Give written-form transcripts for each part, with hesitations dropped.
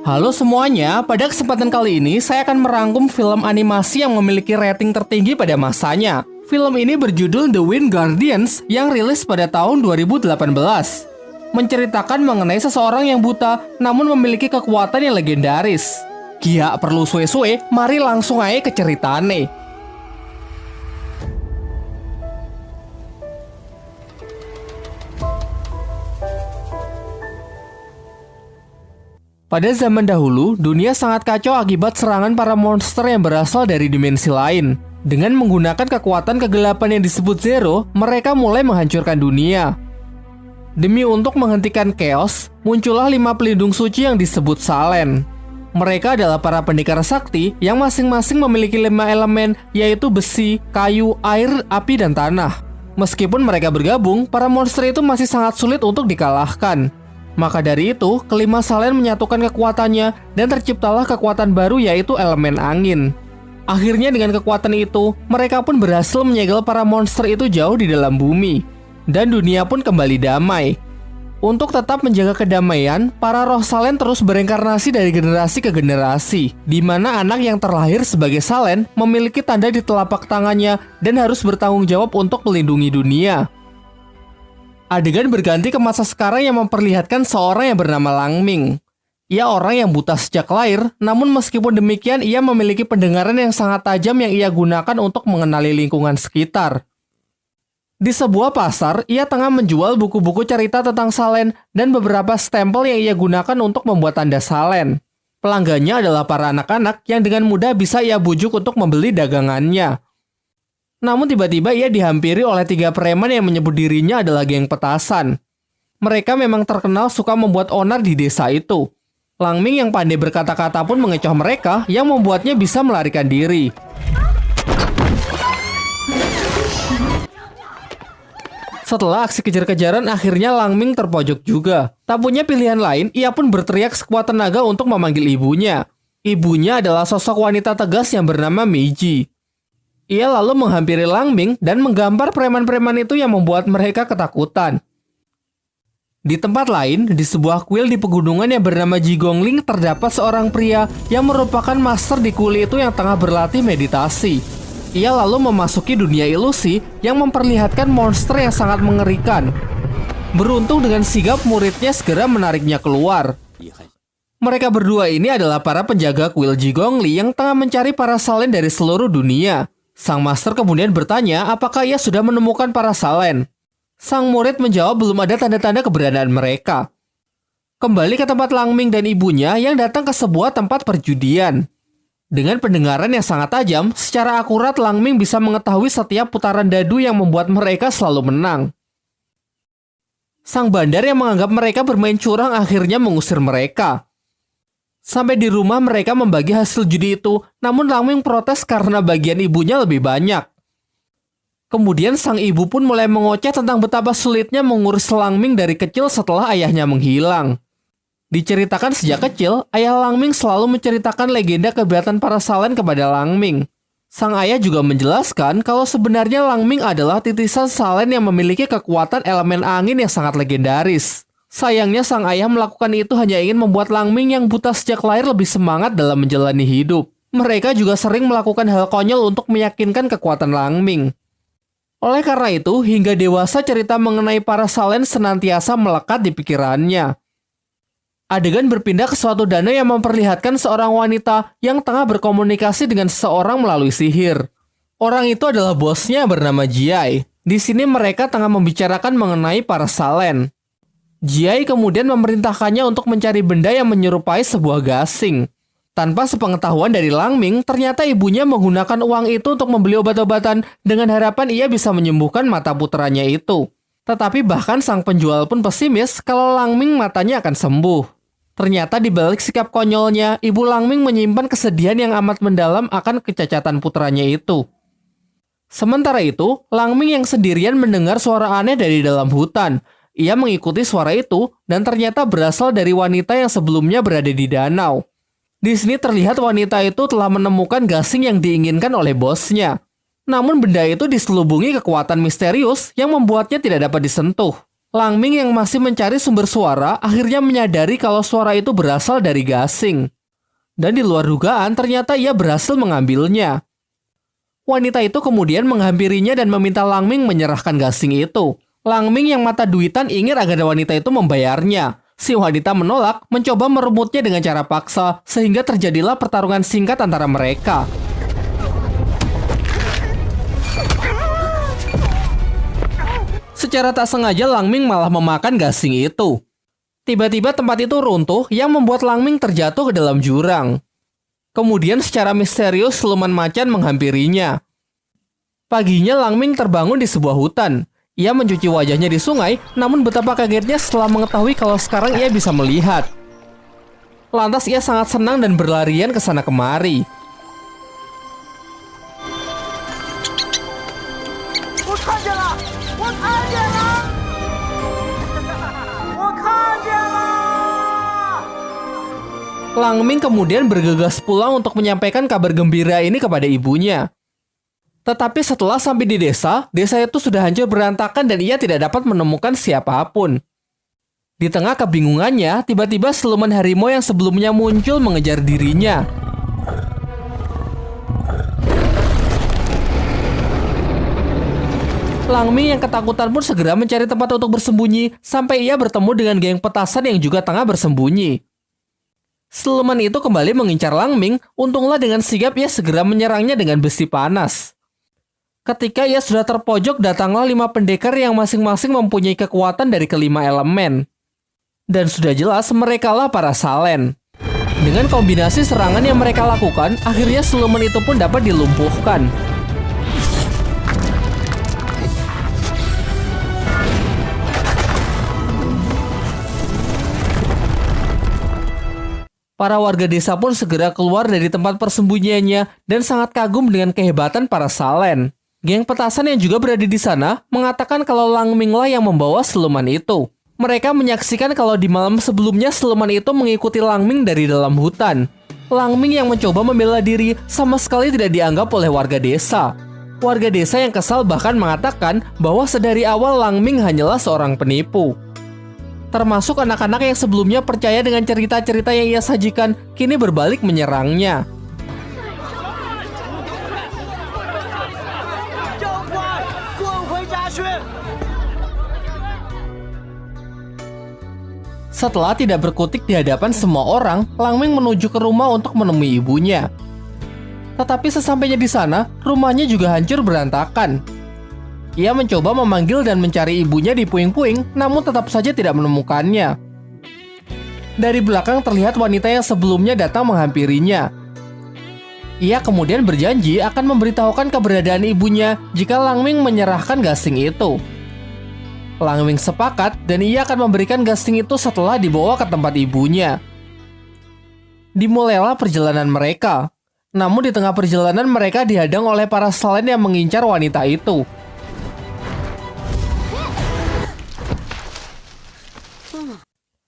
Halo semuanya, pada kesempatan kali ini saya akan merangkum film animasi yang memiliki rating tertinggi pada masanya. Film ini berjudul The Wind Guardians yang rilis pada tahun 2018. Menceritakan mengenai seseorang yang buta namun memiliki kekuatan yang legendaris. Kia perlu suwe-suwe, mari langsung aja ke ceritane. Pada zaman dahulu, dunia sangat kacau akibat serangan para monster yang berasal dari dimensi lain. Dengan menggunakan kekuatan kegelapan yang disebut Zero, mereka mulai menghancurkan dunia. Demi untuk menghentikan chaos, muncullah 5 pelindung suci yang disebut Salen. Mereka adalah para pendekar sakti yang masing-masing memiliki 5 elemen, yaitu besi, kayu, air, api, dan tanah. Meskipun mereka bergabung, para monster itu masih sangat sulit untuk dikalahkan. Maka dari itu, kelima Salen menyatukan kekuatannya dan terciptalah kekuatan baru yaitu elemen angin. Akhirnya dengan kekuatan itu, mereka pun berhasil menyegel para monster itu jauh di dalam bumi. Dan dunia pun kembali damai. Untuk tetap menjaga kedamaian, para roh Salen terus bereinkarnasi dari generasi ke generasi, di mana anak yang terlahir sebagai Salen memiliki tanda di telapak tangannya dan harus bertanggung jawab untuk melindungi dunia. Adegan berganti ke masa sekarang yang memperlihatkan seorang yang bernama Langming. Ia orang yang buta sejak lahir, namun meskipun demikian ia memiliki pendengaran yang sangat tajam yang ia gunakan untuk mengenali lingkungan sekitar. Di sebuah pasar, ia tengah menjual buku-buku cerita tentang Salen dan beberapa stempel yang ia gunakan untuk membuat tanda Salen. Pelanggannya adalah para anak-anak yang dengan mudah bisa ia bujuk untuk membeli dagangannya. Namun tiba-tiba ia dihampiri oleh 3 preman yang menyebut dirinya adalah geng petasan. Mereka memang terkenal suka membuat onar di desa itu. Langming yang pandai berkata-kata pun mengecoh mereka yang membuatnya bisa melarikan diri. Setelah aksi kejar-kejaran, akhirnya Langming terpojok juga. Tak punya pilihan lain, ia pun berteriak sekuat tenaga untuk memanggil ibunya. Ibunya adalah sosok wanita tegas yang bernama Meiji. Ia lalu menghampiri Langming dan menggambar preman-preman itu yang membuat mereka ketakutan. Di tempat lain, di sebuah kuil di pegunungan yang bernama Jigongling, terdapat seorang pria yang merupakan master di kuil itu yang tengah berlatih meditasi. Ia lalu memasuki dunia ilusi yang memperlihatkan monster yang sangat mengerikan. Beruntung dengan sigap muridnya segera menariknya keluar. Mereka berdua ini adalah para penjaga kuil Jigongli yang tengah mencari para Salen dari seluruh dunia. Sang master kemudian bertanya apakah ia sudah menemukan para Salen. Sang murid menjawab belum ada tanda-tanda keberadaan mereka. Kembali ke tempat Langming dan ibunya yang datang ke sebuah tempat perjudian. Dengan pendengaran yang sangat tajam, secara akurat Langming bisa mengetahui setiap putaran dadu yang membuat mereka selalu menang. Sang bandar yang menganggap mereka bermain curang akhirnya mengusir mereka. Sampai di rumah mereka membagi hasil judi itu, namun Langming protes karena bagian ibunya lebih banyak. Kemudian sang ibu pun mulai mengoceh tentang betapa sulitnya mengurus Langming dari kecil setelah ayahnya menghilang. Diceritakan sejak kecil, ayah Langming selalu menceritakan legenda keberatan para Salen kepada Langming. Sang ayah juga menjelaskan kalau sebenarnya Langming adalah titisan Salen yang memiliki kekuatan elemen angin yang sangat legendaris. Sayangnya sang ayah melakukan itu hanya ingin membuat Langming yang buta sejak lahir lebih semangat dalam menjalani hidup. Mereka juga sering melakukan hal konyol untuk meyakinkan kekuatan Langming. Oleh karena itu, hingga dewasa cerita mengenai para Salen senantiasa melekat di pikirannya. Adegan berpindah ke suatu danau yang memperlihatkan seorang wanita yang tengah berkomunikasi dengan seseorang melalui sihir. Orang itu adalah bosnya bernama Jiai. Di sini mereka tengah membicarakan mengenai para Salen. Jiai kemudian memerintahkannya untuk mencari benda yang menyerupai sebuah gasing. Tanpa sepengetahuan dari Langming, ternyata ibunya menggunakan uang itu untuk membeli obat-obatan dengan harapan ia bisa menyembuhkan mata putranya itu. Tetapi bahkan sang penjual pun pesimis kalau Langming matanya akan sembuh. Ternyata di balik sikap konyolnya, ibu Langming menyimpan kesedihan yang amat mendalam akan kecacatan putranya itu. Sementara itu, Langming yang sendirian mendengar suara aneh dari dalam hutan. Ia mengikuti suara itu dan ternyata berasal dari wanita yang sebelumnya berada di danau. Di sini terlihat wanita itu telah menemukan gasing yang diinginkan oleh bosnya. Namun benda itu diselubungi kekuatan misterius yang membuatnya tidak dapat disentuh. Langming yang masih mencari sumber suara akhirnya menyadari kalau suara itu berasal dari gasing. Dan di luar dugaan ternyata ia berhasil mengambilnya. Wanita itu kemudian menghampirinya dan meminta Langming menyerahkan gasing itu. Langming yang mata duitan ingin agar wanita itu membayarnya. Si wanita menolak, mencoba merebutnya dengan cara paksa, sehingga terjadilah pertarungan singkat antara mereka. Secara tak sengaja Langming malah memakan gasing itu. Tiba-tiba tempat itu runtuh yang membuat Langming terjatuh ke dalam jurang. Kemudian secara misterius siluman macan menghampirinya. Paginya Langming terbangun di sebuah hutan. Ia mencuci wajahnya di sungai, namun betapa kagetnya setelah mengetahui kalau sekarang ia bisa melihat. Lantas ia sangat senang dan berlarian ke sana kemari. Langming kemudian bergegas pulang untuk menyampaikan kabar gembira ini kepada ibunya. Tetapi setelah sampai di desa itu sudah hancur berantakan dan ia tidak dapat menemukan siapapun. Di tengah kebingungannya, tiba-tiba siluman harimau yang sebelumnya muncul mengejar dirinya. Langming yang ketakutan pun segera mencari tempat untuk bersembunyi sampai ia bertemu dengan geng petasan yang juga tengah bersembunyi. Siluman itu kembali mengincar Langming, untunglah dengan sigap ia segera menyerangnya dengan besi panas. Ketika ia sudah terpojok, datanglah 5 pendekar yang masing-masing mempunyai kekuatan dari kelima elemen. Dan sudah jelas merekalah para Salen. Dengan kombinasi serangan yang mereka lakukan, akhirnya siluman itu pun dapat dilumpuhkan. Para warga desa pun segera keluar dari tempat persembunyiannya dan sangat kagum dengan kehebatan para Salen. Geng petasan yang juga berada di sana mengatakan kalau Langminglah yang membawa siluman itu. Mereka menyaksikan kalau di malam sebelumnya siluman itu mengikuti Langming dari dalam hutan. Langming yang mencoba membela diri sama sekali tidak dianggap oleh warga desa. Warga desa yang kesal bahkan mengatakan bahwa sedari awal Langming hanyalah seorang penipu. Termasuk anak-anak yang sebelumnya percaya dengan cerita-cerita yang ia sajikan, kini berbalik menyerangnya. Setelah tidak berkutik di hadapan semua orang, Langming menuju ke rumah untuk menemui ibunya. Tetapi sesampainya di sana, rumahnya juga hancur berantakan. Ia mencoba memanggil dan mencari ibunya di puing-puing, namun tetap saja tidak menemukannya. Dari belakang terlihat wanita yang sebelumnya datang menghampirinya. Ia kemudian berjanji akan memberitahukan keberadaan ibunya jika Langming menyerahkan gasing itu. Langming sepakat dan ia akan memberikan gasing itu setelah dibawa ke tempat ibunya. Dimulailah perjalanan mereka. Namun di tengah perjalanan mereka dihadang oleh para Salen yang mengincar wanita itu.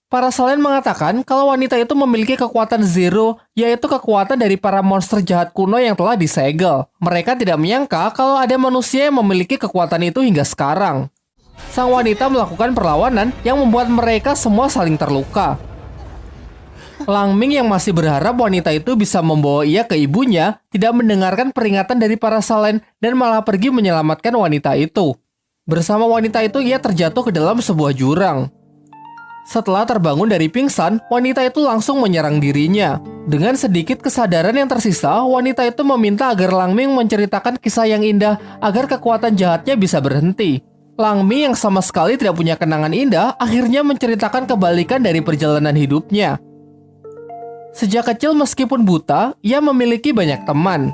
Para Salen mengatakan kalau wanita itu memiliki kekuatan Zero, yaitu kekuatan dari para monster jahat kuno yang telah disegel. Mereka tidak menyangka kalau ada manusia yang memiliki kekuatan itu hingga sekarang. Sang wanita melakukan perlawanan yang membuat mereka semua saling terluka. Langming yang masih berharap wanita itu bisa membawa ia ke ibunya, tidak mendengarkan peringatan dari para Salen dan malah pergi menyelamatkan wanita itu. Bersama wanita itu ia terjatuh ke dalam sebuah jurang. Setelah terbangun dari pingsan, wanita itu langsung menyerang dirinya. Dengan sedikit kesadaran yang tersisa, wanita itu meminta agar Langming menceritakan kisah yang indah agar kekuatan jahatnya bisa berhenti. Langming yang sama sekali tidak punya kenangan indah, akhirnya menceritakan kebalikan dari perjalanan hidupnya. Sejak kecil meskipun buta, ia memiliki banyak teman.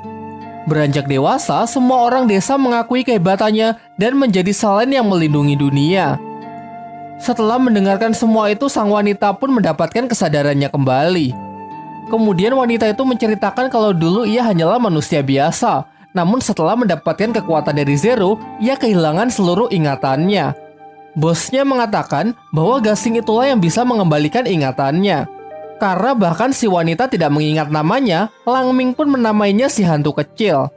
Beranjak dewasa, semua orang desa mengakui kehebatannya dan menjadi Salen yang melindungi dunia. Setelah mendengarkan semua itu, sang wanita pun mendapatkan kesadarannya kembali. Kemudian wanita itu menceritakan kalau dulu ia hanyalah manusia biasa. Namun setelah mendapatkan kekuatan dari Zero, ia kehilangan seluruh ingatannya. Bosnya mengatakan bahwa gasing itulah yang bisa mengembalikan ingatannya. Karena bahkan si wanita tidak mengingat namanya, Langming pun menamainya si hantu kecil.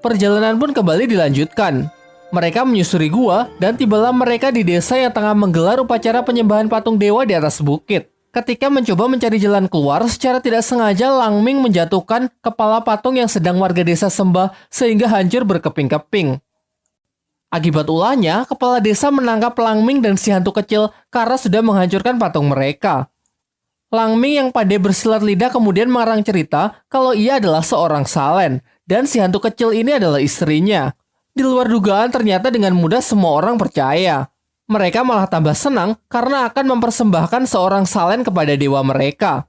Perjalanan pun kembali dilanjutkan. Mereka menyusuri gua dan tibalah mereka di desa yang tengah menggelar upacara penyembahan patung dewa di atas bukit. Ketika mencoba mencari jalan keluar, secara tidak sengaja Lang Ming menjatuhkan kepala patung yang sedang warga desa sembah sehingga hancur berkeping-keping. Akibat ulahnya, kepala desa menangkap Lang Ming dan si hantu kecil karena sudah menghancurkan patung mereka. Lang Ming yang pandai bersilat lidah kemudian mengarang cerita kalau ia adalah seorang salen dan si hantu kecil ini adalah istrinya. Di luar dugaan ternyata dengan mudah semua orang percaya. Mereka malah tambah senang karena akan mempersembahkan seorang salen kepada dewa mereka.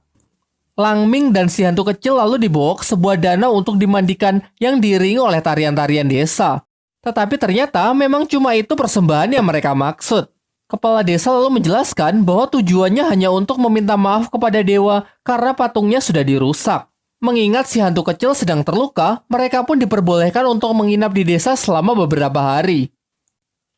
Lang Ming dan si hantu kecil lalu dibawa ke sebuah danau untuk dimandikan yang diiringi oleh tarian-tarian desa. Tetapi ternyata memang cuma itu persembahan yang mereka maksud. Kepala desa lalu menjelaskan bahwa tujuannya hanya untuk meminta maaf kepada dewa karena patungnya sudah dirusak. Mengingat si hantu kecil sedang terluka, mereka pun diperbolehkan untuk menginap di desa selama beberapa hari.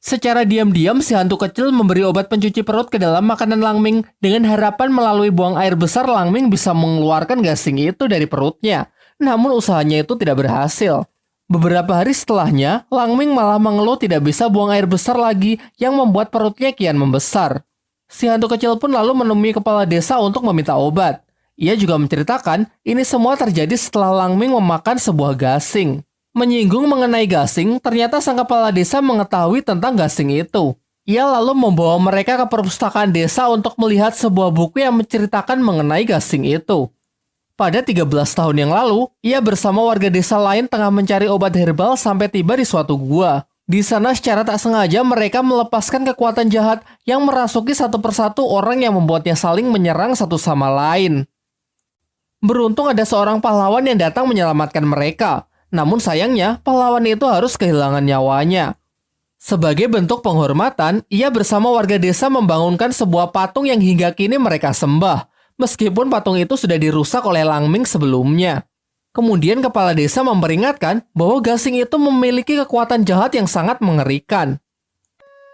Secara diam-diam, si hantu kecil memberi obat pencuci perut ke dalam makanan Lang Ming dengan harapan melalui buang air besar Lang Ming bisa mengeluarkan gasing itu dari perutnya. Namun usahanya itu tidak berhasil. Beberapa hari setelahnya, Lang Ming malah mengeluh tidak bisa buang air besar lagi yang membuat perutnya kian membesar. Si hantu kecil pun lalu menemui kepala desa untuk meminta obat. Ia juga menceritakan ini semua terjadi setelah Lang Ming memakan sebuah gasing. Menyinggung mengenai gasing, ternyata sang kepala desa mengetahui tentang gasing itu. Ia lalu membawa mereka ke perpustakaan desa untuk melihat sebuah buku yang menceritakan mengenai gasing itu. Pada 13 tahun yang lalu, ia bersama warga desa lain tengah mencari obat herbal sampai tiba di suatu gua. Di sana secara tak sengaja mereka melepaskan kekuatan jahat yang merasuki satu persatu orang yang membuatnya saling menyerang satu sama lain. Beruntung ada seorang pahlawan yang datang menyelamatkan mereka. Namun sayangnya, pahlawan itu harus kehilangan nyawanya. Sebagai bentuk penghormatan, ia bersama warga desa membangunkan sebuah patung yang hingga kini mereka sembah. Meskipun patung itu sudah dirusak oleh Lang Ming sebelumnya. Kemudian kepala desa memperingatkan bahwa gasing itu memiliki kekuatan jahat yang sangat mengerikan.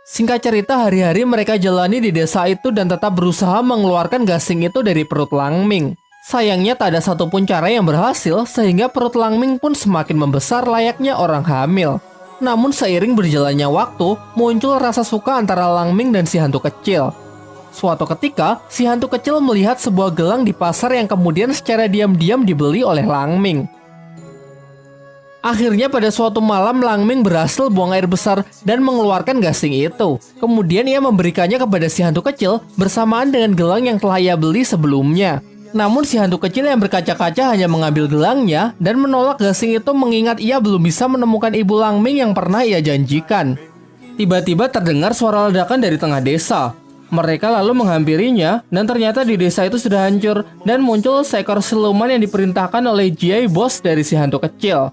Singkat cerita, hari-hari mereka jalani di desa itu dan tetap berusaha mengeluarkan gasing itu dari perut Lang Ming. Sayangnya tak ada satupun cara yang berhasil sehingga perut Lang Ming pun semakin membesar layaknya orang hamil. Namun seiring berjalannya waktu, muncul rasa suka antara Lang Ming dan si hantu kecil. Suatu ketika, si hantu kecil melihat sebuah gelang di pasar yang kemudian secara diam-diam dibeli oleh Lang Ming. Akhirnya pada suatu malam Lang Ming berhasil buang air besar dan mengeluarkan gasing itu. Kemudian ia memberikannya kepada si hantu kecil bersamaan dengan gelang yang telah ia beli sebelumnya. Namun si hantu kecil yang berkaca-kaca hanya mengambil gelangnya dan menolak gasing itu mengingat ia belum bisa menemukan ibu Lang Ming yang pernah ia janjikan. Tiba-tiba terdengar suara ledakan dari tengah desa. Mereka lalu menghampirinya dan ternyata di desa itu sudah hancur dan muncul seekor siluman yang diperintahkan oleh Jiai, bos dari si hantu kecil.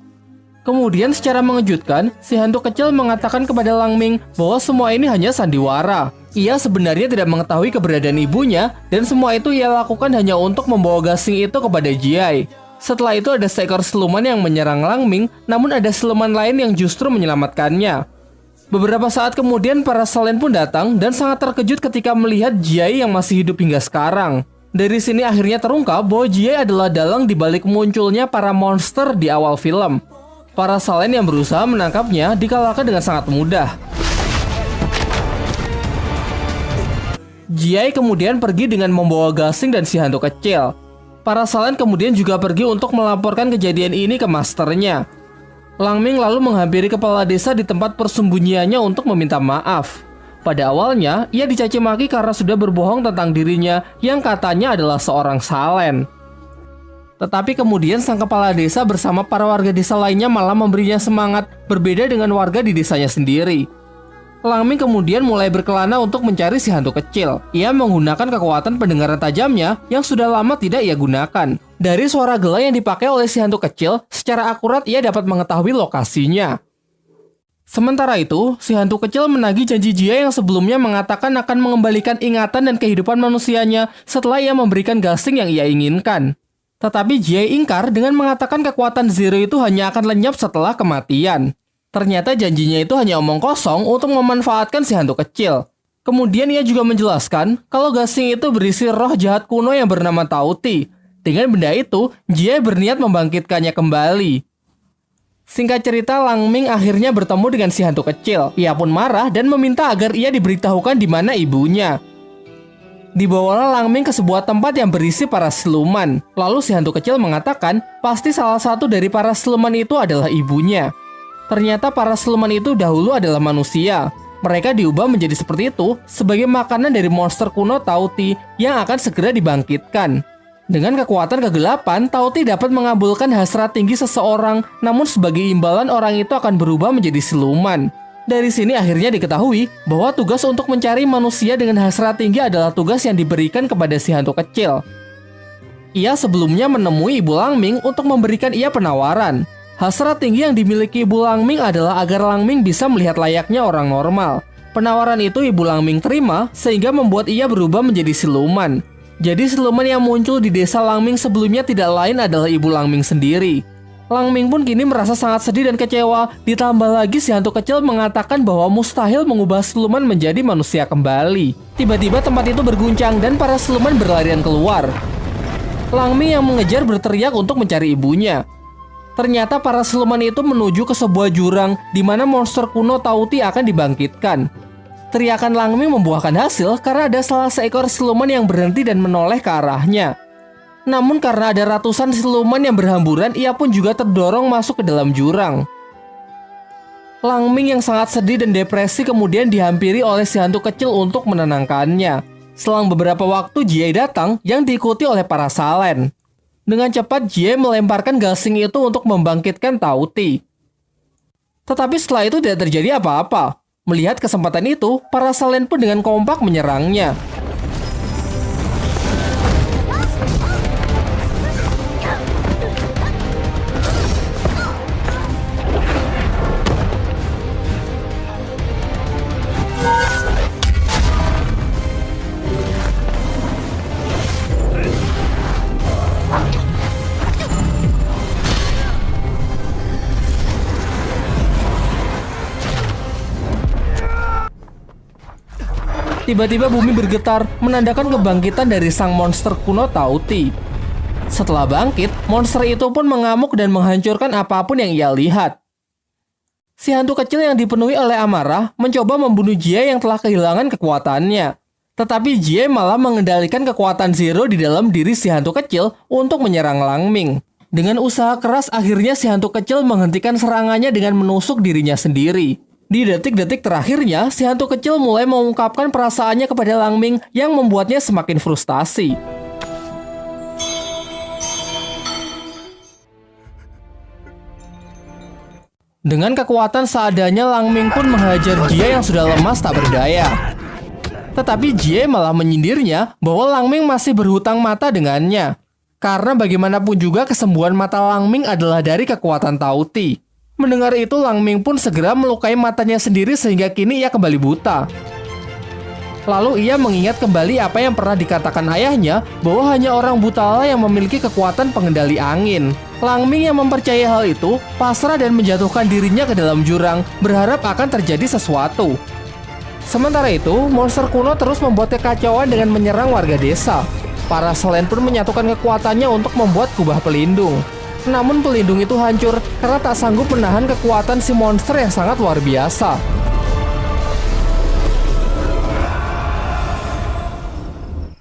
Kemudian secara mengejutkan, si hantu kecil mengatakan kepada Lang Ming bahwa semua ini hanya sandiwara. Ia sebenarnya tidak mengetahui keberadaan ibunya dan semua itu ia lakukan hanya untuk membawa gasing itu kepada Jiai. Setelah itu ada seekor siluman yang menyerang Lang Ming, namun ada siluman lain yang justru menyelamatkannya. Beberapa saat kemudian para salen pun datang dan sangat terkejut ketika melihat Jiai yang masih hidup hingga sekarang. Dari sini akhirnya terungkap bahwa Jiai adalah dalang dibalik munculnya para monster di awal film. Para salen yang berusaha menangkapnya dikalahkan dengan sangat mudah. Jiai kemudian pergi dengan membawa gasing dan si hantu kecil. Para salen kemudian juga pergi untuk melaporkan kejadian ini ke masternya. Lang Ming lalu menghampiri kepala desa di tempat persembunyiannya untuk meminta maaf. Pada awalnya, ia dicaci maki karena sudah berbohong tentang dirinya yang katanya adalah seorang salen. Tetapi kemudian sang kepala desa bersama para warga desa lainnya malah memberinya semangat berbeda dengan warga di desanya sendiri. Lang Ming kemudian mulai berkelana untuk mencari si hantu kecil. Ia menggunakan kekuatan pendengaran tajamnya yang sudah lama tidak ia gunakan. Dari suara gela yang dipakai oleh si hantu kecil, secara akurat ia dapat mengetahui lokasinya. Sementara itu, si hantu kecil menagih janji Jiai yang sebelumnya mengatakan akan mengembalikan ingatan dan kehidupan manusianya setelah ia memberikan gasing yang ia inginkan. Tetapi Jiai ingkar dengan mengatakan kekuatan Zero itu hanya akan lenyap setelah kematian. Ternyata janjinya itu hanya omong kosong untuk memanfaatkan si hantu kecil. Kemudian ia juga menjelaskan kalau gasing itu berisi roh jahat kuno yang bernama Tauti. Dengan benda itu, Jiai berniat membangkitkannya kembali. Singkat cerita, Lang Ming akhirnya bertemu dengan si hantu kecil. Ia pun marah dan meminta agar ia diberitahukan di mana ibunya. Dibawalah Lang Ming ke sebuah tempat yang berisi para siluman. Lalu si hantu kecil mengatakan, pasti salah satu dari para siluman itu adalah ibunya. Ternyata para siluman itu dahulu adalah manusia. Mereka diubah menjadi seperti itu sebagai makanan dari monster kuno Tauti yang akan segera dibangkitkan. Dengan kekuatan kegelapan, Tauti dapat mengabulkan hasrat tinggi seseorang, namun sebagai imbalan orang itu akan berubah menjadi siluman. Dari sini akhirnya diketahui bahwa tugas untuk mencari manusia dengan hasrat tinggi adalah tugas yang diberikan kepada si hantu kecil. Ia sebelumnya menemui Ibu Lang Ming untuk memberikan ia penawaran. Hasrat tinggi yang dimiliki Ibu Lang Ming adalah agar Lang Ming bisa melihat layaknya orang normal. Penawaran itu Ibu Lang Ming terima sehingga membuat ia berubah menjadi siluman. Jadi siluman yang muncul di desa Lang Ming sebelumnya tidak lain adalah Ibu Lang Ming sendiri. Lang Ming pun kini merasa sangat sedih dan kecewa. Ditambah lagi si hantu kecil mengatakan bahwa mustahil mengubah siluman menjadi manusia kembali. Tiba-tiba tempat itu berguncang dan para siluman berlarian keluar. Lang Ming yang mengejar berteriak untuk mencari ibunya. Ternyata para siluman itu menuju ke sebuah jurang di mana monster kuno Tauti akan dibangkitkan. Teriakan Lang Ming membuahkan hasil karena ada salah seekor siluman yang berhenti dan menoleh ke arahnya. Namun karena ada ratusan siluman yang berhamburan, ia pun juga terdorong masuk ke dalam jurang. Lang Ming yang sangat sedih dan depresi kemudian dihampiri oleh si hantu kecil untuk menenangkannya. Selang beberapa waktu, Jie datang yang diikuti oleh para Salen. Dengan cepat, Jie melemparkan gasing itu untuk membangkitkan Tauti. Tetapi setelah itu tidak terjadi apa-apa. Melihat kesempatan itu, para Salen pun dengan kompak menyerangnya. Tiba-tiba bumi bergetar, menandakan kebangkitan dari sang monster kuno Tauti. Setelah bangkit, monster itu pun mengamuk dan menghancurkan apapun yang ia lihat. Si hantu kecil yang dipenuhi oleh amarah mencoba membunuh Jie yang telah kehilangan kekuatannya. Tetapi Jie malah mengendalikan kekuatan Zero di dalam diri si hantu kecil untuk menyerang Lang Ming. Dengan usaha keras, akhirnya si hantu kecil menghentikan serangannya dengan menusuk dirinya sendiri. Di detik-detik terakhirnya, si hantu kecil mulai mengungkapkan perasaannya kepada Lang Ming yang membuatnya semakin frustasi. Dengan kekuatan seadanya, Lang Ming pun menghajar Jie yang sudah lemas tak berdaya. Tetapi Jie malah menyindirnya bahwa Lang Ming masih berhutang mata dengannya. Karena bagaimanapun juga kesembuhan mata Lang Ming adalah dari kekuatan Tauti. Mendengar itu, Lang Ming pun segera melukai matanya sendiri sehingga kini ia kembali buta. Lalu ia mengingat kembali apa yang pernah dikatakan ayahnya bahwa hanya orang butalah yang memiliki kekuatan pengendali angin. Lang Ming yang mempercayai hal itu pasrah dan menjatuhkan dirinya ke dalam jurang, berharap akan terjadi sesuatu. Sementara itu, monster kuno terus membuat kekacauan dengan menyerang warga desa. Para Selen pun menyatukan kekuatannya untuk membuat kubah pelindung. Namun pelindung itu hancur karena tak sanggup menahan kekuatan si monster yang sangat luar biasa.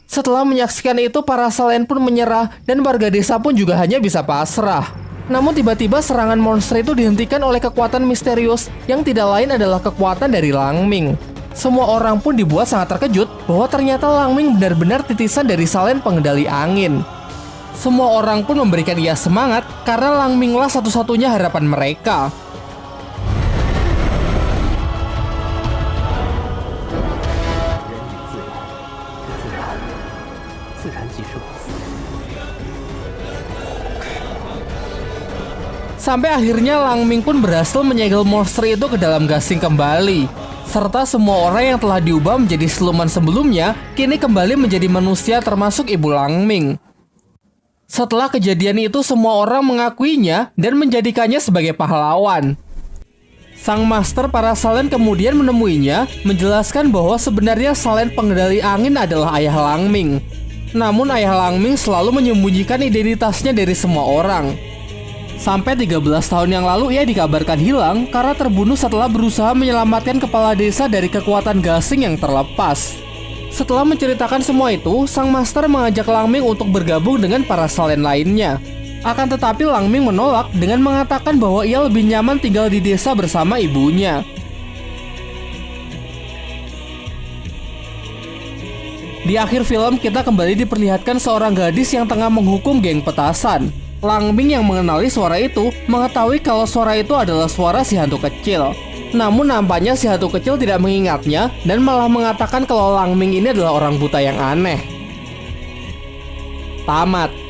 Setelah menyaksikan itu, para Selen pun menyerah dan warga desa pun juga hanya bisa pasrah. Namun tiba-tiba serangan monster itu dihentikan oleh kekuatan misterius yang tidak lain adalah kekuatan dari Lang Ming. Semua orang pun dibuat sangat terkejut bahwa ternyata Lang Ming benar-benar titisan dari Salen pengendali angin. Semua orang pun memberikan ia semangat karena Lang Minglah satu-satunya harapan mereka. Sampai akhirnya Lang Ming pun berhasil menyegel monster itu ke dalam gasing kembali. Serta semua orang yang telah diubah menjadi siluman sebelumnya kini kembali menjadi manusia termasuk Ibu Lang Ming. Setelah kejadian itu, semua orang mengakuinya dan menjadikannya sebagai pahlawan. Sang master para Salen kemudian menemuinya, menjelaskan bahwa sebenarnya Salen pengendali angin adalah ayah Lang Ming. Namun ayah Lang Ming selalu menyembunyikan identitasnya dari semua orang. Sampai 13 tahun yang lalu ia dikabarkan hilang karena terbunuh setelah berusaha menyelamatkan kepala desa dari kekuatan gasing yang terlepas. Setelah menceritakan semua itu, sang master mengajak Langming untuk bergabung dengan para salen lainnya. Akan tetapi Langming menolak dengan mengatakan bahwa ia lebih nyaman tinggal di desa bersama ibunya. Di akhir film, kita kembali diperlihatkan seorang gadis yang tengah menghukum geng petasan. Langming yang mengenali suara itu mengetahui kalau suara itu adalah suara si hantu kecil. Namun nampaknya si hantu kecil tidak mengingatnya dan malah mengatakan kalau Langming ini adalah orang buta yang aneh. Tamat.